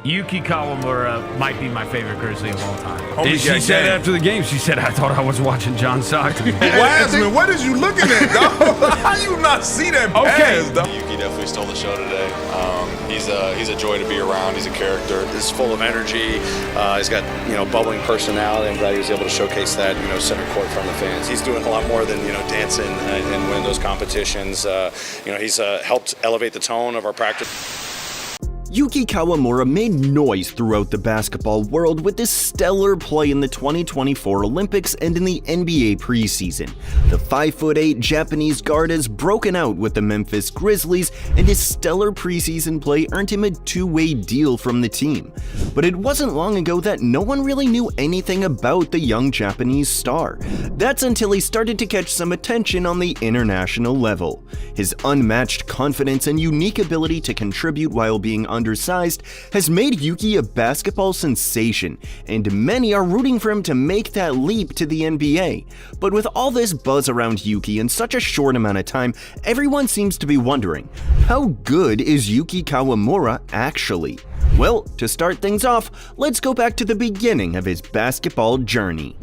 Yuki Kawamura might be my favorite Grizzly of all time. She said after the game, she said, I thought I was watching John Stockton. Wiseman, what is you looking at, dog? How you not see that pass, dog? Yuki definitely stole the show today. He's a joy to be around. He's a character. He's full of energy. He's got bubbling personality. I'm glad he was able to showcase that center court from the fans. He's doing a lot more than dancing and win those competitions. He's helped elevate the tone of our practice. Yuki Kawamura made noise throughout the basketball world with his stellar play in the 2024 Olympics and in the NBA preseason. The 5'8" Japanese guard has broken out with the Memphis Grizzlies, and his stellar preseason play earned him a two-way deal from the team. But it wasn't long ago that no one really knew anything about the young Japanese star. That's until he started to catch some attention on the international level. His unmatched confidence and unique ability to contribute while being undersized has made Yuki a basketball sensation, and many are rooting for him to make that leap to the NBA. But with all this buzz around Yuki in such a short amount of time, everyone seems to be wondering, how good is Yuki Kawamura actually? Well, to start things off, let's go back to the beginning of his basketball journey.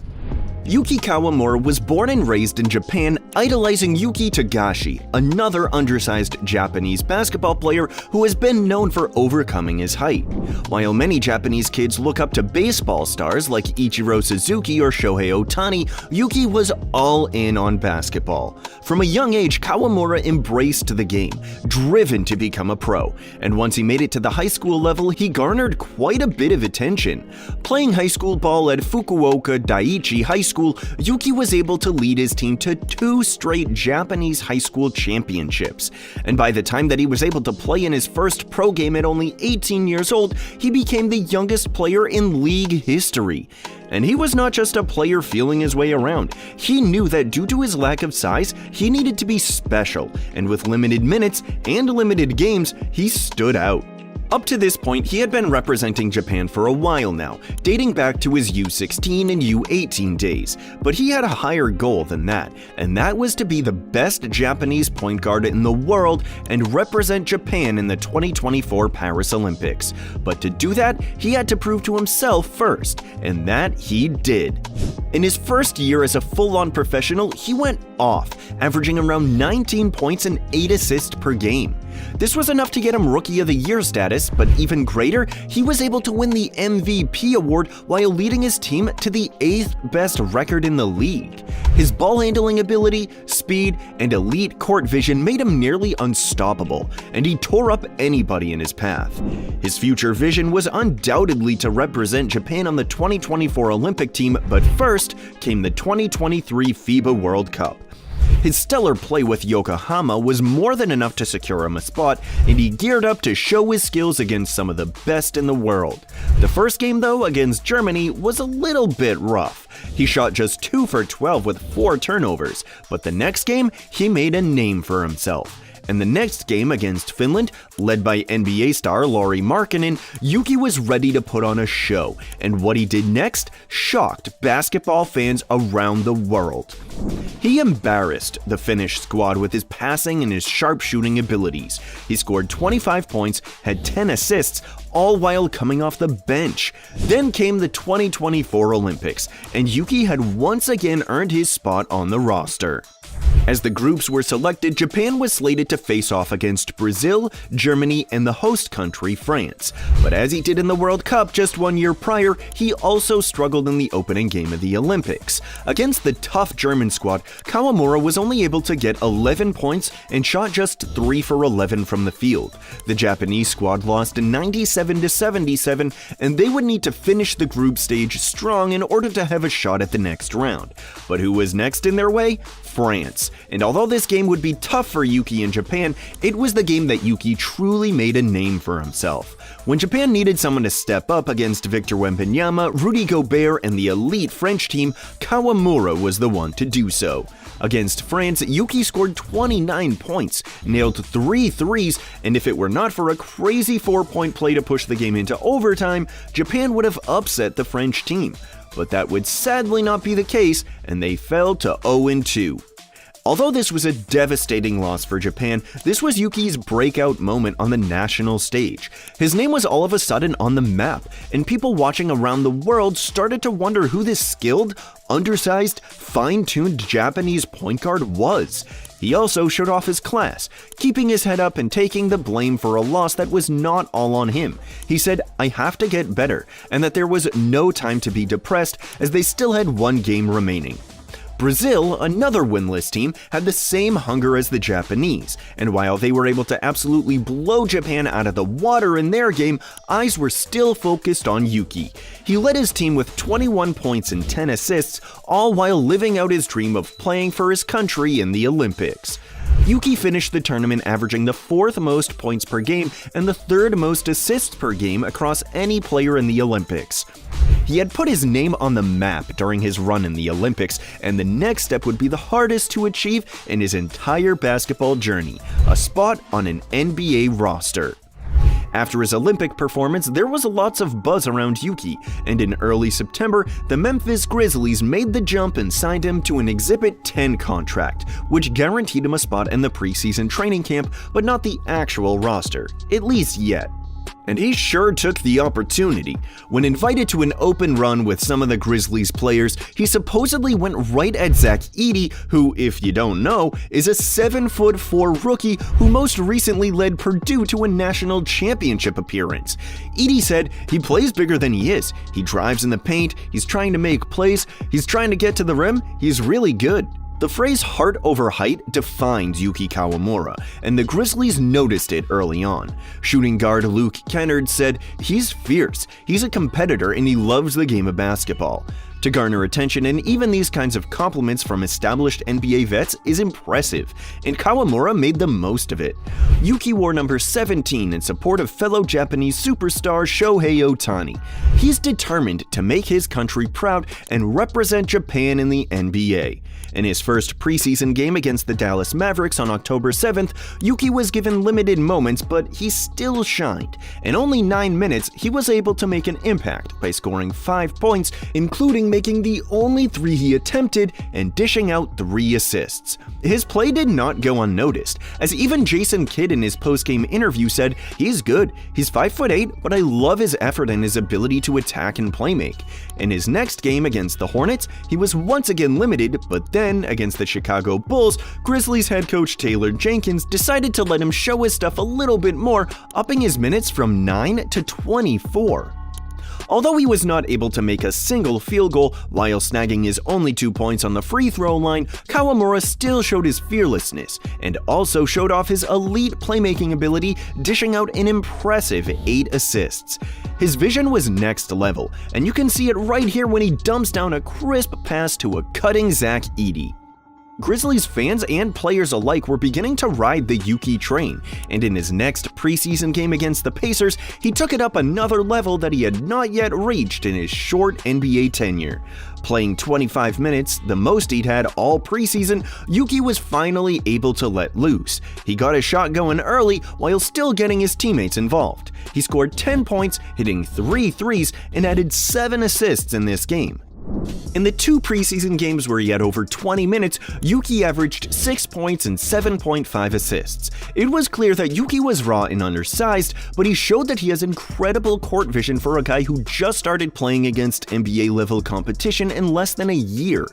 Yuki Kawamura was born and raised in Japan, idolizing Yuki Tagashi, another undersized Japanese basketball player who has been known for overcoming his height. While many Japanese kids look up to baseball stars like Ichiro Suzuki or Shohei Ohtani, Yuki was all in on basketball. From a young age, Kawamura embraced the game, driven to become a pro, and once he made it to the high school level, he garnered quite a bit of attention. Playing high school ball at Fukuoka Daiichi High School, Yuki was able to lead his team to 2 straight Japanese high school championships. And by the time that he was able to play in his first pro game at only 18 years old, he became the youngest player in league history. And he was not just a player feeling his way around. He knew that due to his lack of size, he needed to be special, and with limited minutes and limited games, he stood out. Up to this point, he had been representing Japan for a while now, dating back to his U16 and U18 days, but he had a higher goal than that, and that was to be the best Japanese point guard in the world and represent Japan in the 2024 Paris Olympics. But to do that, he had to prove to himself first, and that he did. In his first year as a full-on professional, he went off, averaging around 19 points and 8 assists per game. This was enough to get him Rookie of the Year status, but even greater, he was able to win the MVP award while leading his team to the 8th best record in the league. His ball handling ability, speed, and elite court vision made him nearly unstoppable, and he tore up anybody in his path. His future vision was undoubtedly to represent Japan on the 2024 Olympic team, but first came the 2023 FIBA World Cup. His stellar play with Yokohama was more than enough to secure him a spot, and he geared up to show his skills against some of the best in the world. The first game, though, against Germany was a little bit rough. He shot just 2 for 12 with 4 turnovers, but the next game, he made a name for himself. And the next game against Finland, led by NBA star Lauri Markkanen, Yuki was ready to put on a show, and what he did next shocked basketball fans around the world. He embarrassed the Finnish squad with his passing and his sharpshooting abilities. He scored 25 points, had 10 assists, all while coming off the bench. Then came the 2024 Olympics, and Yuki had once again earned his spot on the roster. As the groups were selected, Japan was slated to face off against Brazil, Germany, and the host country, France. But as he did in the World Cup just 1 year prior, he also struggled in the opening game of the Olympics. Against the tough German squad, Kawamura was only able to get 11 points and shot just 3 for 11 from the field. The Japanese squad lost 97-77, and they would need to finish the group stage strong in order to have a shot at the next round. But who was next in their way? France. And although this game would be tough for Yuki in Japan, it was the game that Yuki truly made a name for himself. When Japan needed someone to step up against Victor Wembanyama, Rudy Gobert, and the elite French team, Kawamura was the one to do so. Against France, Yuki scored 29 points, nailed 3 threes, and if it were not for a crazy 4-point play to push the game into overtime, Japan would have upset the French team. But that would sadly not be the case, and they fell to 0-2. Although this was a devastating loss for Japan, this was Yuki's breakout moment on the national stage. His name was all of a sudden on the map, and people watching around the world started to wonder who this skilled, undersized, fine-tuned Japanese point guard was. He also showed off his class, keeping his head up and taking the blame for a loss that was not all on him. He said, "I have to get better," and that there was no time to be depressed as they still had one game remaining. Brazil, another winless team, had the same hunger as the Japanese, and while they were able to absolutely blow Japan out of the water in their game, eyes were still focused on Yuki. He led his team with 21 points and 10 assists, all while living out his dream of playing for his country in the Olympics. Yuki finished the tournament averaging the 4th most points per game and the 3rd most assists per game across any player in the Olympics. He had put his name on the map during his run in the Olympics, and the next step would be the hardest to achieve in his entire basketball journey, a spot on an NBA roster. After his Olympic performance, there was lots of buzz around Yuki, and in early September, the Memphis Grizzlies made the jump and signed him to an Exhibit 10 contract, which guaranteed him a spot in the preseason training camp, but not the actual roster, at least yet. And he sure took the opportunity. When invited to an open run with some of the Grizzlies players, he supposedly went right at Zach Edey, who, if you don't know, is a 7'4" rookie who most recently led Purdue to a national championship appearance. Edey said he plays bigger than he is. He drives in the paint, he's trying to make plays, he's trying to get to the rim, he's really good. The phrase heart over height defined Yuki Kawamura, and the Grizzlies noticed it early on. Shooting guard Luke Kennard said, "He's fierce, he's a competitor, and he loves the game of basketball." To garner attention and even these kinds of compliments from established NBA vets is impressive, and Kawamura made the most of it. Yuki wore number 17 in support of fellow Japanese superstar Shohei Ohtani. He's determined to make his country proud and represent Japan in the NBA. In his first preseason game against the Dallas Mavericks on October 7th, Yuki was given limited moments, but he still shined. In only 9 minutes, he was able to make an impact by scoring 5 points, including making the only 3 he attempted and dishing out 3 assists. His play did not go unnoticed, as even Jason Kidd in his post-game interview said, "He's good, he's 5'8", but I love his effort and his ability to attack and playmake." In his next game against the Hornets, he was once again limited, but then against the Chicago Bulls, Grizzlies head coach Taylor Jenkins decided to let him show his stuff a little bit more, upping his minutes from 9 to 24. Although he was not able to make a single field goal while snagging his only 2 points on the free throw line, Kawamura still showed his fearlessness and also showed off his elite playmaking ability, dishing out an impressive 8 assists. His vision was next level, and you can see it right here when he dumps down a crisp pass to a cutting Zach Edey. Grizzlies fans and players alike were beginning to ride the Yuki train, and in his next preseason game against the Pacers, he took it up another level that he had not yet reached in his short NBA tenure. Playing 25 minutes, the most he'd had all preseason, Yuki was finally able to let loose. He got his shot going early while still getting his teammates involved. He scored 10 points, hitting 3 threes, and added 7 assists in this game. In the 2 preseason games where he had over 20 minutes, Yuki averaged 6 points and 7.5 assists. It was clear that Yuki was raw and undersized, but he showed that he has incredible court vision for a guy who just started playing against NBA-level competition in less than a year.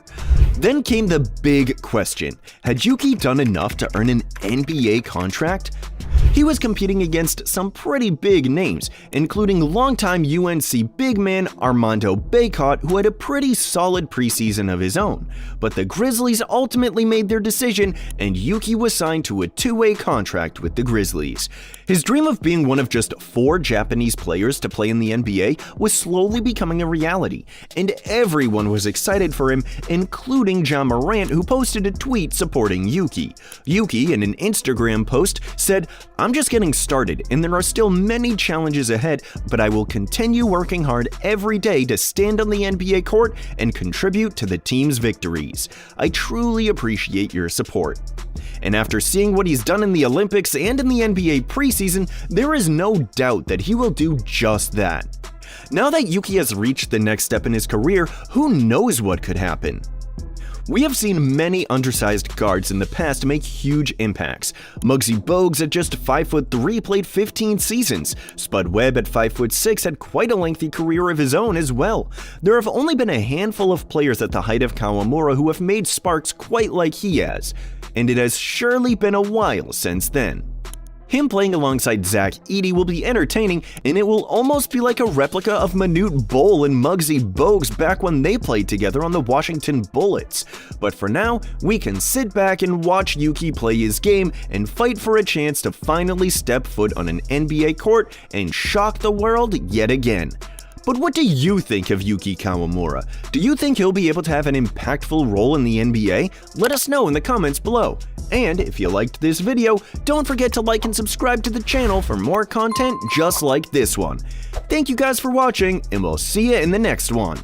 Then came the big question: had Yuki done enough to earn an NBA contract? He was competing against some pretty big names, including longtime UNC big man Armando Bacot, who had a pretty solid preseason of his own. But the Grizzlies ultimately made their decision, and Yuki was signed to a 2-way contract with the Grizzlies. His dream of being one of just 4 Japanese players to play in the NBA was slowly becoming a reality, and everyone was excited for him, including Ja Morant, who posted a tweet supporting Yuki. Yuki, in an Instagram post, said, "I'm just getting started, and there are still many challenges ahead, but I will continue working hard every day to stand on the NBA court and contribute to the team's victories. I truly appreciate your support." And after seeing what he's done in the Olympics and in the NBA preseason, there is no doubt that he will do just that. Now that Yuki has reached the next step in his career, who knows what could happen? We have seen many undersized guards in the past make huge impacts. Muggsy Bogues at just 5'3" played 15 seasons. Spud Webb at 5'6" had quite a lengthy career of his own as well. There have only been a handful of players at the height of Kawamura who have made sparks quite like he has, and it has surely been a while since then. Him playing alongside Zach Edey will be entertaining, and it will almost be like a replica of Manute Bol and Muggsy Bogues back when they played together on the Washington Bullets. But for now, we can sit back and watch Yuki play his game and fight for a chance to finally step foot on an NBA court and shock the world yet again. But what do you think of Yuki Kawamura? Do you think he'll be able to have an impactful role in the NBA? Let us know in the comments below. And if you liked this video, don't forget to like and subscribe to the channel for more content just like this one. Thank you guys for watching, and we'll see you in the next one.